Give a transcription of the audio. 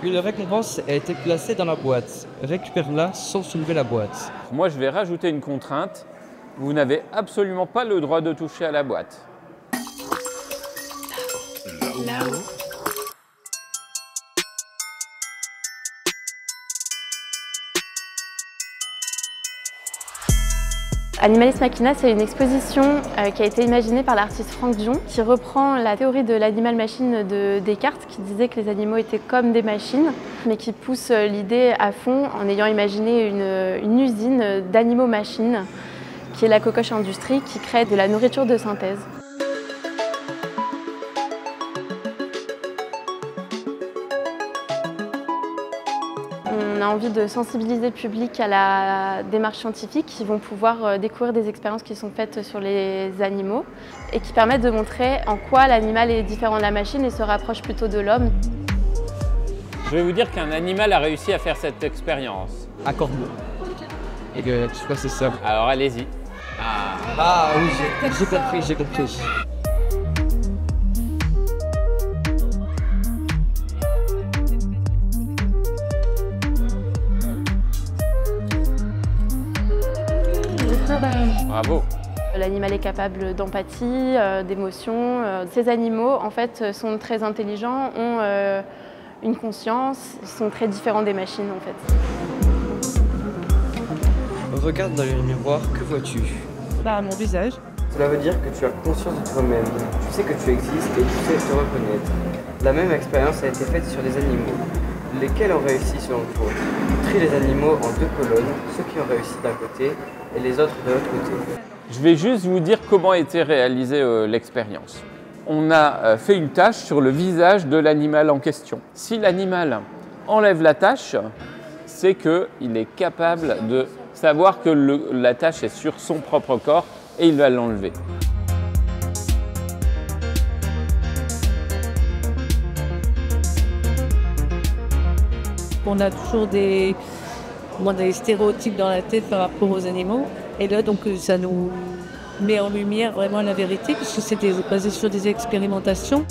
Une récompense a été placée dans la boîte. Récupère-la sans soulever la boîte. Moi, je vais rajouter une contrainte. Vous n'avez absolument pas le droit de toucher à la boîte. Là-haut. Animalis Machina, c'est une exposition qui a été imaginée par l'artiste Franck Dion, qui reprend la théorie de l'animal-machine de Descartes, qui disait que les animaux étaient comme des machines, mais qui pousse l'idée à fond en ayant imaginé une usine d'animaux-machines, qui est la Cocoche Industrie, qui crée de la nourriture de synthèse. On a envie de sensibiliser le public à la démarche scientifique, qui vont pouvoir découvrir des expériences qui sont faites sur les animaux et qui permettent de montrer en quoi l'animal est différent de la machine et se rapproche plutôt de l'homme. Je vais vous dire qu'un animal a réussi à faire cette expérience. Un corbeau. Et que je crois que c'est ça. Alors allez-y. Ah oui, j'ai compris, j'ai compris. Bravo. L'animal est capable d'empathie, d'émotion. Ces animaux, en fait, sont très intelligents, ont une conscience, ils sont très différents des machines, en fait. Regarde dans le miroir, que vois-tu? Mon visage. Cela veut dire que tu as conscience de toi-même, tu sais que tu existes et tu sais te reconnaître. La même expérience a été faite sur les animaux. Lesquels ont réussi selon toi? Trie les animaux en deux colonnes, ceux qui ont réussi d'un côté et les autres de l'autre côté. Je vais juste vous dire comment a été réalisée l'expérience. On a fait une tache sur le visage de l'animal en question. Si l'animal enlève la tache, c'est qu'il est capable de savoir que la tache est sur son propre corps et il va l'enlever. On a toujours des stéréotypes dans la tête par rapport aux animaux. Et là, donc, ça nous met en lumière vraiment la vérité, puisque c'était basé sur des expérimentations.